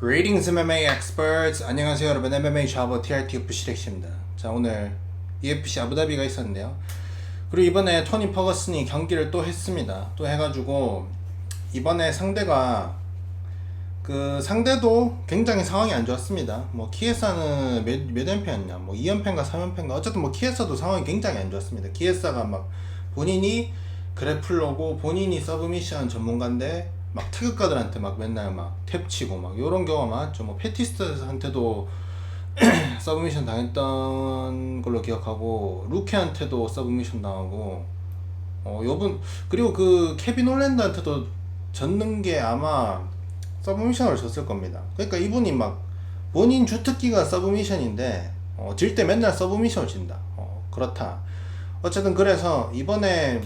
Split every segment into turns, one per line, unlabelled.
Greetings MMA experts. 안녕하세요 여러분. MMA 샤버 TRT UFC 렉시입니다. 자, 오늘 UFC 아부다비가 있었는데요. 그리고 이번에 토니 퍼거슨이 경기를 또 했습니다. 또 해가지고 이번에 상대가 상대도 굉장히 상황이 안 좋았습니다. 뭐 키에사는 몇 연패였냐, 뭐 2연패인가 3연패인가, 어쨌든 뭐 키에사도 상황이 굉장히 안 좋았습니다. 키에사가 막 본인이 그래플러고 본인이 서브미션 전문가인데 막 태극가들한테 막 맨날 막 탭치고 막 요런 경우가 많았죠. 뭐 패티스트한테도 서브미션 당했던 걸로 기억하고, 루케한테도 서브미션 당하고, 요분 그리고 그 케빈 홀랜드한테도 졌는 게 아마 서브미션을 졌을 겁니다. 그러니까 이분이 막 본인 주특기가 서브미션인데 질 때 맨날 서브미션을 진다. 그렇다. 어쨌든 그래서 이번에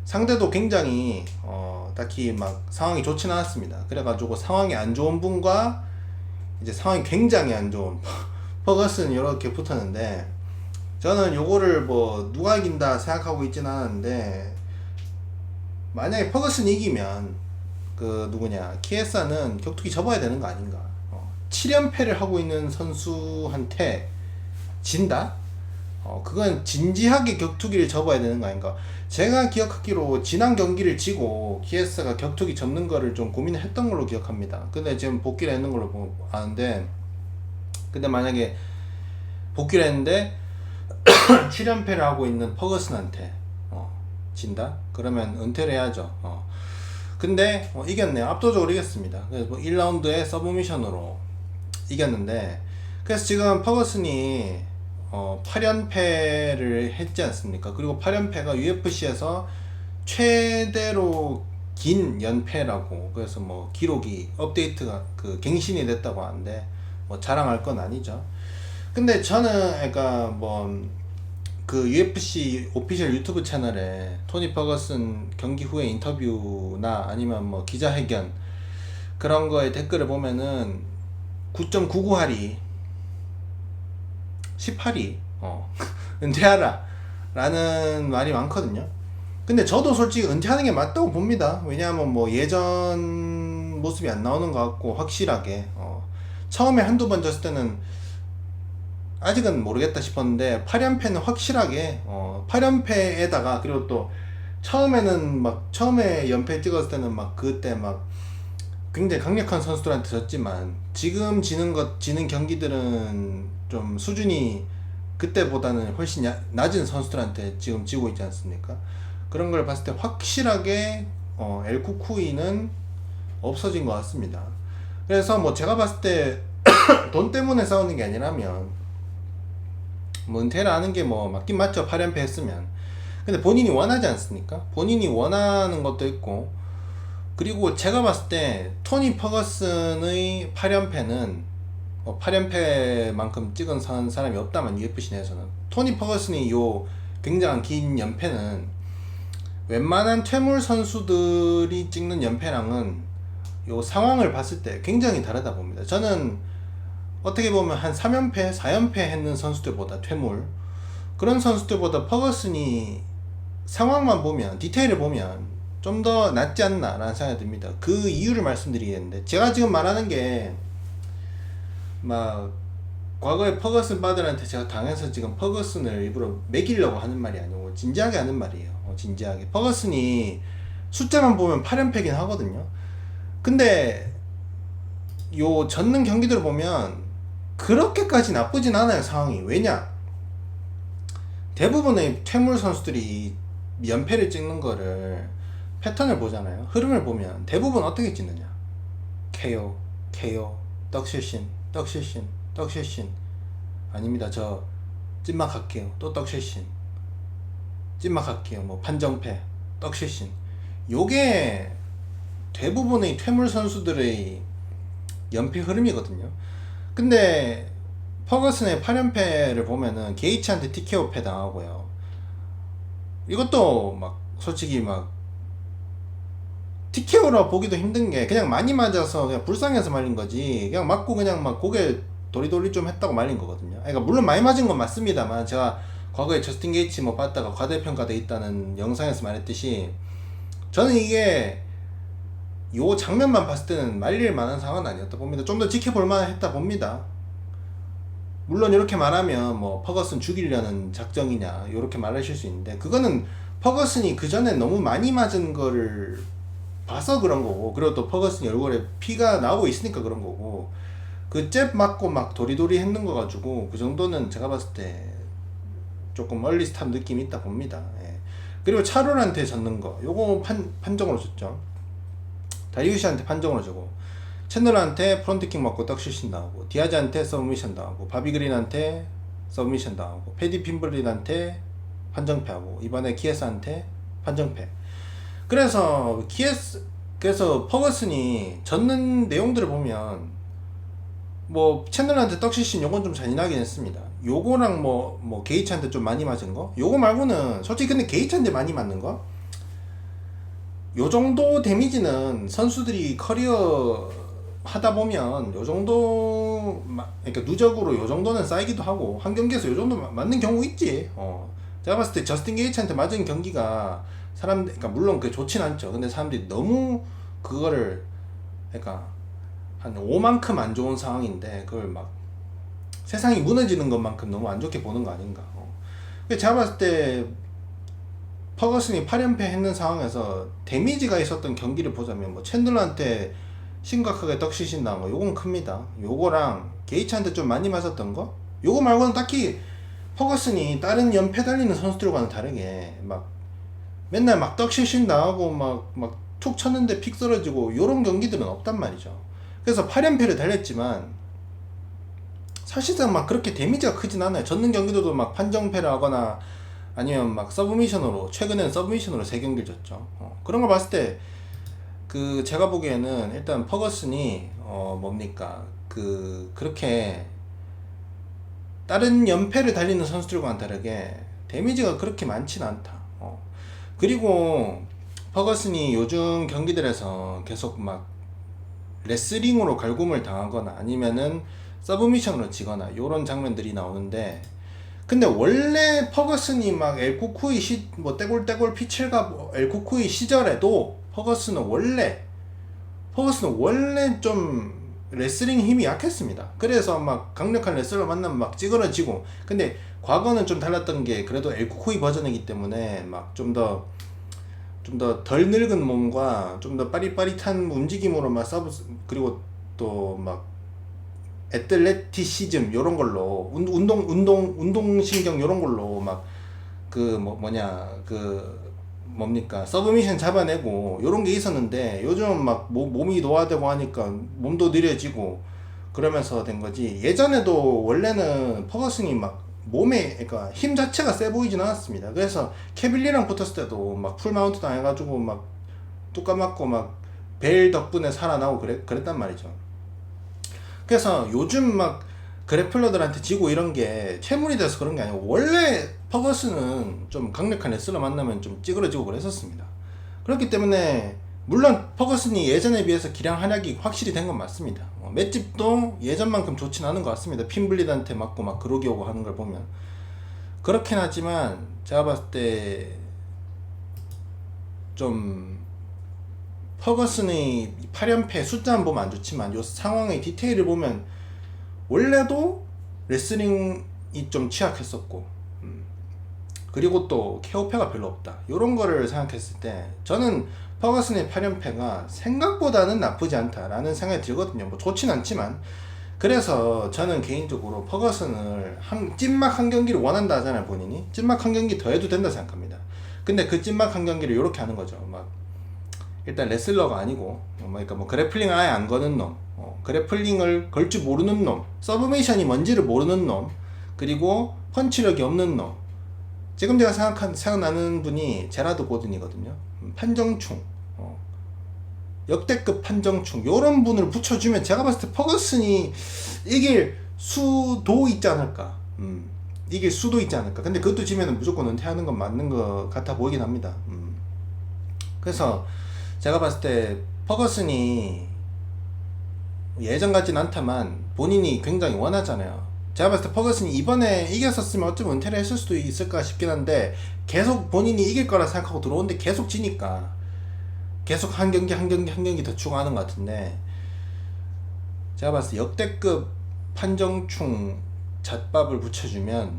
상대도 굉장히 딱히 막 상황이 좋지는 않았습니다. 그래가지고 상황이 안 좋은 분과 이제 상황이 굉장히 안 좋은 퍼거슨 이렇게 붙었는데, 저는 요거를 뭐 누가 이긴다 생각하고 있진 않았는데, 만약에 퍼거슨이 이기면 그 누구냐 키에사는 격투기 접어야 되는 거 아닌가. 7연패를 하고 있는 선수한테 진다? 그건 진지하게 격투기를 접어야 되는 거 아닌가. 제가 기억하기로 지난 경기를 지고 키에사가 격투기 접는 거를 좀 고민을 했던 걸로 기억합니다. 근데 지금 복귀를 했는 걸로 아는데, 근데 만약에 복귀를 했는데 7연패를 하고 있는 퍼거슨한테 진다? 그러면 은퇴를 해야죠. 근데 이겼네요. 압도적으로 이겼습니다. 그래서 뭐 1라운드에 서브미션으로 이겼는데, 그래서 지금 퍼거슨이 8연패를 했지 않습니까? 그리고 8연패가 UFC에서 최대로 긴 연패라고, 그래서 뭐 기록이 업데이트가 갱신이 됐다고 하는데 뭐 자랑할 건 아니죠. 근데 저는 그러니까 뭐 UFC 오피셜 유튜브 채널에 토니 퍼거슨 경기 후에 인터뷰나 아니면 뭐 기자회견 그런 거에 댓글을 보면은 9.99할이 18위 은퇴하라 라는 말이 많거든요. 근데 저도 솔직히 은퇴하는 게 맞다고 봅니다. 왜냐하면 뭐 예전 모습이 안 나오는 것 같고, 확실하게 처음에 한두 번 졌을 때는 아직은 모르겠다 싶었는데 8연패는 확실하게 8연패에다가, 그리고 또 처음에는 막 처음에 연패 찍었을 때는 막 그때 막 굉장히 강력한 선수들한테 졌지만, 지금 지는 경기들은 좀 수준이 그때보다는 훨씬 낮은 선수들한테 지금 지고 있지 않습니까? 그런 걸 봤을 때 확실하게 엘 쿠쿠이는 없어진 것 같습니다. 그래서 뭐 제가 봤을 때 돈 때문에 싸우는 게 아니라면 뭐 은퇴를 하는 게 뭐 맞긴 맞죠. 8연패 했으면. 근데 본인이 원하지 않습니까? 본인이 원하는 것도 있고, 그리고 제가 봤을 때 토니 퍼거슨의 8연패는 8연패만큼 찍은 사람이 없다만, UFC 내에서는 토니 퍼거슨이 요 굉장한 긴 연패는 웬만한 퇴물 선수들이 찍는 연패랑은 요 상황을 봤을 때 굉장히 다르다 봅니다. 저는 어떻게 보면 한 3연패, 4연패 했는 선수들보다, 퇴물 그런 선수들보다 퍼거슨이 상황만 보면, 디테일을 보면 좀 더 낫지 않나 라는 생각이 듭니다. 그 이유를 말씀드리겠는데, 제가 지금 말하는 게 막 과거에 퍼거슨 바들한테 제가 당해서 지금 퍼거슨을 일부러 매기려고 하는 말이 아니고 진지하게 하는 말이에요. 진지하게. 퍼거슨이 숫자만 보면 8연패긴 하거든요. 근데 요 졌는 경기들을 보면 그렇게까지 나쁘진 않아요, 상황이. 왜냐? 대부분의 퇴물 선수들이 연패를 찍는 거를 패턴을 보잖아요. 흐름을 보면 대부분 어떻게 찍느냐? KO, KO, 떡실신, 떡실신, 떡실신. 아닙니다. 저 찐막 할게요. 또 떡실신. 찐막 할게요. 뭐 판정패, 떡실신. 요게 대부분의 퇴물 선수들의 연패 흐름이거든요. 근데 퍼거슨의 8연패를 보면은 게이츠한테 TKO 패 당하고요. 이것도 막 솔직히 막 TKO라 보기도 힘든 게, 그냥 많이 맞아서 그냥 불쌍해서 말린 거지, 그냥 맞고 그냥 막 고개 도리도리 좀 했다고 말린 거거든요. 그러니까 물론 많이 맞은 건 맞습니다만, 제가 과거에 저스틴 게이츠 뭐 봤다가 과대평가돼 있다는 영상에서 말했듯이, 저는 이게 요 장면만 봤을 때는 말릴 만한 상황은 아니었다 봅니다. 좀 더 지켜볼 만했다 봅니다. 물론 이렇게 말하면 뭐 퍼거슨 죽이려는 작정이냐 이렇게 말하실 수 있는데, 그거는 퍼거슨이 그 전에 너무 많이 맞은 거를 봐서 그런 거고, 그리고 또 퍼거슨이 얼굴에 피가 나오고 있으니까 그런 거고, 그 잽 맞고 막 도리도리 했는 거 가지고 그 정도는 제가 봤을 때 조금 얼리 스탑 느낌이 있다 봅니다. 예. 그리고 차롤한테 졌는 거 요거 판정으로 줬죠. 다리우시한테 판정으로 주고, 챈들러한테 프론트킥 맞고 떡슛신 나오고, 디아즈한테 서브미션 나오고, 바비그린한테 서브미션 나오고, 패디 핀블릿한테 판정패하고, 이번에 키에스한테 판정패. 그래서 퍼거슨이 졌는 내용들을 보면 뭐 챈들러한테 떡슛신 요건 좀 잔인하긴 했습니다. 요거랑 뭐 게이츠한테 좀 많이 맞은 거 요거 말고는 솔직히, 근데 게이츠한테 많이 맞는 거 요 정도 데미지는 선수들이 커리어 하다 보면 요 정도 그러니까 누적으로 요 정도는 쌓이기도 하고, 한 경기에서 요 정도 맞는 경우 있지. 제가 봤을 때 저스틴 게이츠한테 맞은 경기가 그러니까 물론 그 좋진 않죠. 근데 사람들이 너무 그거를, 그러니까 한 5만큼 안 좋은 상황인데 그걸 막 세상이 무너지는 것만큼 너무 안 좋게 보는 거 아닌가. 제가 봤을 때 퍼거슨이 8연패 했는 상황에서 데미지가 있었던 경기를 보자면, 뭐 챈들러한테 심각하게 떡시신 나온 거 요건 큽니다. 요거랑 게이츠한테 좀 많이 맞았던 거 요거 말고는 딱히 퍼거슨이 다른 연패 달리는 선수들과는 다르게 막 맨날 막 떡시신 나오고 막 툭 쳤는데 픽 떨어지고 요런 경기들은 없단 말이죠. 그래서 8연패를 달렸지만 사실상 막 그렇게 데미지가 크진 않아요. 졌는 경기들도 막 판정패를 하거나 아니면 막 서브미션으로, 최근에는 서브미션으로 3경기를 졌죠. 그런 걸 봤을 때 그 제가 보기에는 일단 퍼거슨이 뭡니까 그렇게 다른 연패를 달리는 선수들과는 다르게 데미지가 그렇게 많진 않다. 그리고 퍼거슨이 요즘 경기들에서 계속 막 레슬링으로 갈굼을 당하거나 아니면은 서브미션으로 지거나 요런 장면들이 나오는데, 근데 원래 퍼거슨이 막 엘쿠쿠이 뭐 떼골떼골 피칠가 엘쿠쿠이 시절에도 퍼거슨은 원래 좀 레슬링 힘이 약했습니다. 그래서 막 강력한 레슬러 만나면 막 찌그러지고, 근데 과거는 좀 달랐던 게 그래도 엘쿠쿠이 버전이기 때문에 막 좀 더 덜 늙은 몸과 좀 더 빠릿빠릿한 움직임으로 막 그리고 또 막 애틀레티시즘 요런 걸로 운동신경 요런 걸로 막 뭡니까 서브미션 잡아내고 요런 게 있었는데, 요즘 막 몸이 노화되고 하니까 몸도 느려지고 그러면서 된 거지. 예전에도 원래는 퍼거슨이 막 몸에, 그러니까 힘 자체가 세 보이진 않았습니다. 그래서 캐빌리랑 붙었을 때도 막 풀마운트 당해가지고 막 뚜까 맞고 막 벨 덕분에 살아나고 그랬단 말이죠. 그래서 요즘 막 그래플러들한테 지고 이런 게 체물이 돼서 그런 게 아니고, 원래 퍼거슨은 좀 강력한 레슬러 만나면 좀 찌그러지고 그랬었습니다. 그렇기 때문에 물론 퍼거슨이 예전에 비해서 기량 활약이 확실히 된 건 맞습니다. 맷집도 예전만큼 좋진 않은 것 같습니다. 핀블리드한테 맞고 막 그러기 오고 하는 걸 보면 그렇긴 하지만, 제가 봤을 때 좀 퍼거슨의 8연패 숫자만 보면 안 좋지만 요 상황의 디테일을 보면 원래도 레슬링이 좀 취약했었고, 그리고 또 케어패가 별로 없다 요런 거를 생각했을 때 저는 퍼거슨의 8연패가 생각보다는 나쁘지 않다라는 생각이 들거든요. 뭐 좋진 않지만. 그래서 저는 개인적으로 퍼거슨을 찐막 한 경기를 원한다 하잖아요. 본인이 찐막 한 경기 더 해도 된다 생각합니다. 근데 그 찐막 한 경기를 이렇게 하는 거죠. 막 일단 레슬러가 아니고, 그러니까 뭐 그래플링 아예 안 거는 놈, 그래플링을 걸 줄 모르는 놈, 서브미션이 뭔지를 모르는 놈, 그리고 펀치력이 없는 놈. 지금 제가 생각나는 분이 제라드 고든이거든요. 판정충, 역대급 판정충 요런 분을 붙여주면 제가 봤을 때 퍼거슨이 이길 수도 있지 않을까. 이길 수도 있지 않을까. 근데 그것도 지면은 무조건 은퇴하는 건 맞는 것 같아 보이긴 합니다. 그래서 제가 봤을 때 퍼거슨이 예전 같진 않다만 본인이 굉장히 원하잖아요. 제가 봤을 때 퍼거슨이 이번에 이겼었으면 어쩌면 은퇴를 했을 수도 있을까 싶긴 한데, 계속 본인이 이길 거라 생각하고 들어오는데 계속 지니까 계속 한 경기 한 경기 한 경기 더 추가하는 것 같은데, 제가 봤을 때 역대급 판정충 잣밥을 붙여주면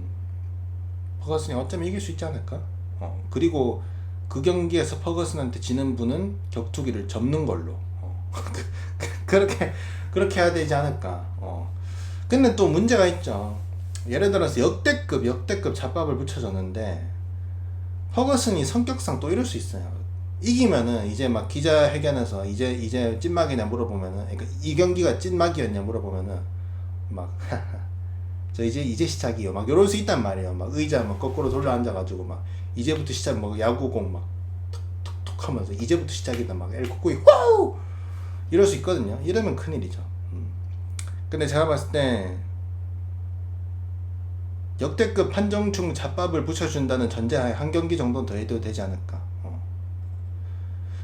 퍼거슨이 어쩌면 이길 수 있지 않을까? 그리고 그 경기에서 퍼거슨한테 지는 분은 격투기를 접는 걸로. 그렇게 해야 되지 않을까? 근데 또 문제가 있죠. 예를 들어서 역대급 잣밥을 붙여줬는데 퍼거슨이 성격상 또 이럴 수 있어요. 이기면은 이제 막 기자회견에서 이제 찐막이냐 물어보면은, 그러니까 이 경기가 찐막이었냐 물어보면은 막 저 이제 시작이요 막 이럴 수 있단 말이에요. 막 의자 막 거꾸로 돌려 앉아가지고 막 이제부터 시작, 뭐 야구공 막 톡톡톡 하면서 이제부터 시작이다 막 엘코꾸이 후 이럴 수 있거든요. 이러면 큰일이죠. 근데 제가 봤을 때 역대급 판정충 잣밥을 붙여준다는 전제하에 한 경기 정도는 더 해도 되지 않을까.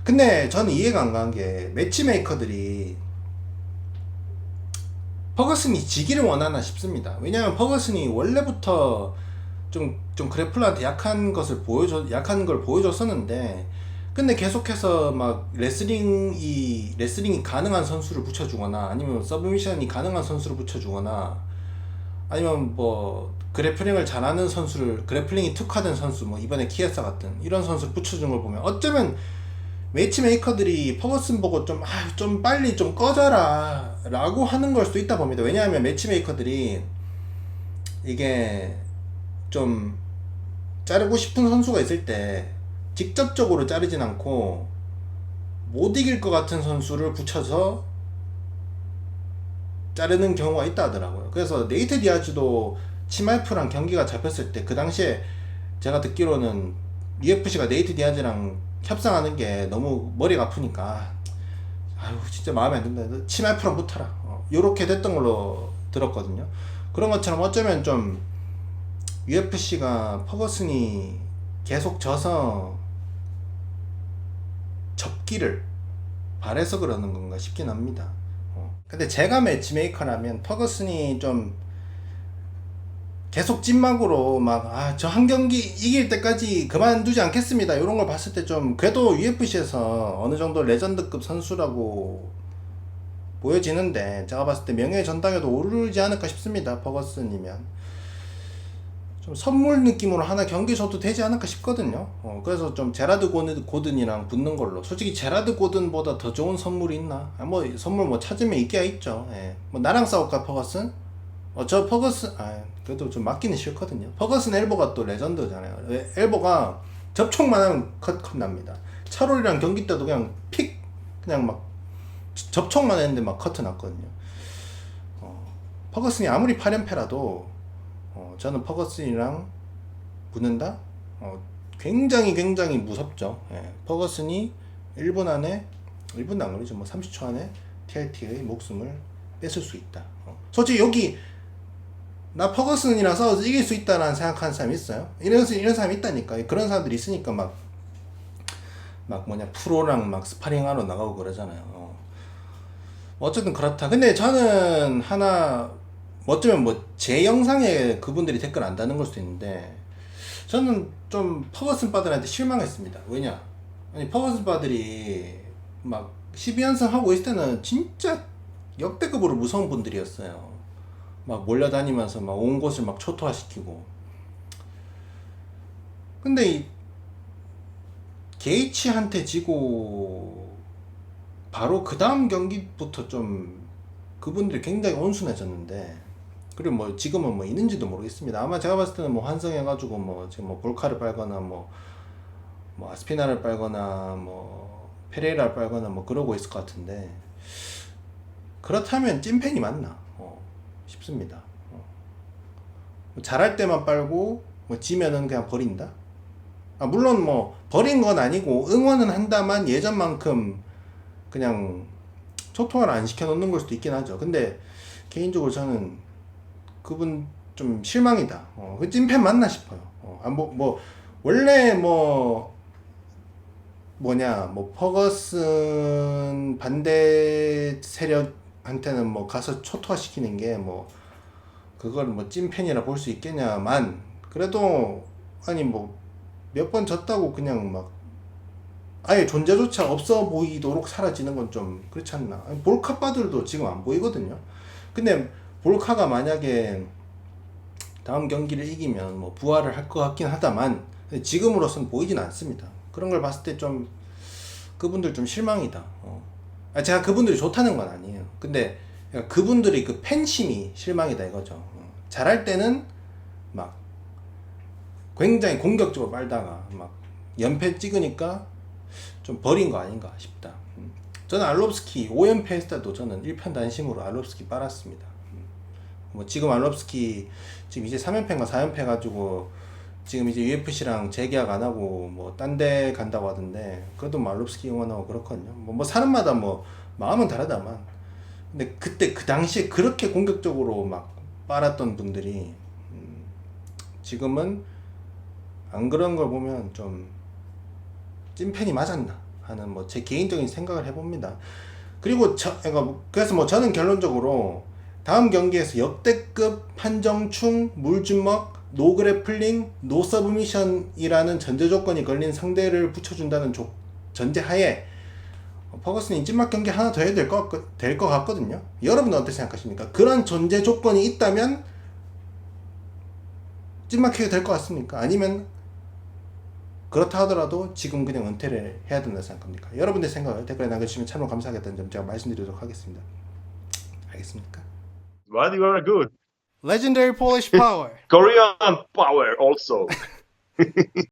근데 저는 이해가 안 가는 게, 매치메이커들이 퍼거슨이 지기를 원하나 싶습니다. 왜냐면 퍼거슨이 원래부터 좀 그래플러한테 약한 걸 보여줬었는데, 근데 계속해서 막 레슬링이 가능한 선수를 붙여주거나, 아니면 서브미션이 가능한 선수를 붙여주거나, 아니면 뭐 그래플링을 잘하는 선수를, 그래플링이 특화된 선수, 뭐 이번에 키에사 같은 이런 선수를 붙여준 걸 보면, 어쩌면 매치메이커들이 퍼거슨 보고 좀 빨리 좀 꺼져라 라고 하는 걸 수도 있다 봅니다. 왜냐하면 매치메이커들이 이게 좀 자르고 싶은 선수가 있을 때 직접적으로 자르진 않고 못 이길 것 같은 선수를 붙여서 자르는 경우가 있다 하더라고요. 그래서 네이트 디아즈도 치마이프랑 경기가 잡혔을 때, 그 당시에 제가 듣기로는 UFC가 네이트 디아즈랑 협상하는 게 너무 머리가 아프니까, 아유 진짜 마음에 안 든다, 치마이프랑 붙어라, 요렇게 됐던 걸로 들었거든요. 그런 것처럼 어쩌면 좀 UFC가 퍼거슨이 계속 져서 접기를 바래서 그러는 건가 싶긴 합니다. 근데 제가 매치메이커라면 퍼거슨이 좀 계속 찐막으로 막 저 한 경기 이길 때까지 그만두지 않겠습니다 이런 걸 봤을 때, 좀 그래도 UFC에서 어느 정도 레전드급 선수라고 보여지는데, 제가 봤을 때 명예의 전당에도 오르지 않을까 싶습니다. 퍼거슨이면 좀 선물 느낌으로 하나 경기 줘도 되지 않을까 싶거든요. 그래서 좀 제라드 고든이랑 붙는 걸로. 솔직히 제라드 고든보다 더 좋은 선물이 있나? 뭐 선물 뭐 찾으면 있기야 있죠. 예. 뭐 나랑 싸울까 퍼거슨? 저 퍼거슨, 그래도 좀 맞기는 싫거든요. 퍼거슨 엘보가 또 레전드잖아요. 엘보가 접촉만 하면 컷 납니다. 차롤이랑 경기 때도 그냥 막 접촉만 했는데 막 커트 났거든요. 퍼거슨이 아무리 8연패라도 저는 퍼거슨이랑 붙는다? 굉장히 무섭죠. 예. 퍼거슨이 1분 안 걸리죠. 뭐 30초 안에 TRT의 목숨을 뺏을 수 있다. 솔직히 여기 나 퍼거슨이랑 싸워서 이길 수 있다라는 생각하는 사람이 있어요. 이런 사람이 있다니까. 그런 사람들이 있으니까 막 프로랑 막 스파링하러 나가고 그러잖아요. 어쨌든 그렇다. 근데 저는 하나, 어쩌면 뭐 제 영상에 그분들이 댓글 안 다는 걸 수도 있는데, 저는 좀 퍼거슨 바들한테 실망했습니다. 왜냐? 아니 퍼거슨 바들이 막 12연승 하고 있을 때는 진짜 역대급으로 무서운 분들이었어요. 막 몰려다니면서 막 온 곳을 막 초토화시키고. 근데 이 게이츠한테 지고 바로 그 다음 경기부터 좀 그분들이 굉장히 온순해졌는데, 그리고 뭐 지금은 뭐 있는지도 모르겠습니다. 아마 제가 봤을 때는 뭐 환승해가지고 뭐 지금 뭐 볼카를 빨거나 뭐 아스피나를 빨거나 뭐 페레이라를 빨거나 뭐 그러고 있을 것 같은데, 그렇다면 찐팬이 맞나 싶습니다. 잘할 때만 빨고 뭐 지면은 그냥 버린다? 물론 뭐 버린 건 아니고 응원은 한다만 예전만큼 그냥 초토화를 안 시켜놓는 걸 수도 있긴 하죠. 근데 개인적으로 저는 그분 좀 실망이다. 그 찐팬 맞나 싶어요. 원래 퍼거슨 반대 세력한테는 뭐 가서 초토화시키는 게 뭐 그걸 뭐 찐팬이라 볼 수 있겠냐만, 그래도 아니 뭐 몇 번 졌다고 그냥 막 아예 존재조차 없어 보이도록 사라지는 건 좀 그렇지 않나. 볼카바들도 지금 안 보이거든요. 근데 볼카가 만약에 다음 경기를 이기면 뭐 부활을 할 것 같긴 하다만 지금으로선 보이진 않습니다. 그런 걸 봤을 때 좀 그분들 좀 실망이다. 제가 그분들이 좋다는 건 아니에요. 근데 그분들이 그 팬심이 실망이다 이거죠. 잘할 때는 막 굉장히 공격적으로 빨다가 막 연패 찍으니까 좀 버린 거 아닌가 싶다. 저는 알롭스키 5연패 했을 때도 저는 1편 단심으로 알롭스키 빨았습니다. 뭐 지금 알롭스키 지금 이제 3연패인가 4연패 가지고 지금 이제 UFC랑 재계약 안 하고 뭐 딴 데 간다고 하던데 그래도 뭐 알롭스키 응원하고 그렇거든요. 뭐 사람마다 뭐 마음은 다르다만 근데 그때 그 당시에 그렇게 공격적으로 막 빨았던 분들이 지금은 안 그런 걸 보면 좀 찐팬이 맞았나 하는 뭐 제 개인적인 생각을 해봅니다. 그리고 그래서 뭐 저는 결론적으로 다음 경기에서 역대급 판정충, 물주먹, 노그래플링, 노서브미션이라는 전제 조건이 걸린 상대를 붙여준다는 전제하에 퍼거슨이 찐막 경기 하나 더 해야 될 것 같거든요. 여러분은 어떻게 생각하십니까? 그런 전제 조건이 있다면 찐막 해도 될 것 같습니까? 아니면 그렇다 하더라도 지금 그냥 은퇴를 해야 된다고 생각합니까? 여러분들 생각을 댓글에 남겨주시면 참으로 감사하겠다는 점 제가 말씀드리도록 하겠습니다. 알겠습니까?
But you are good.
Legendary Polish Power.
Korean power also.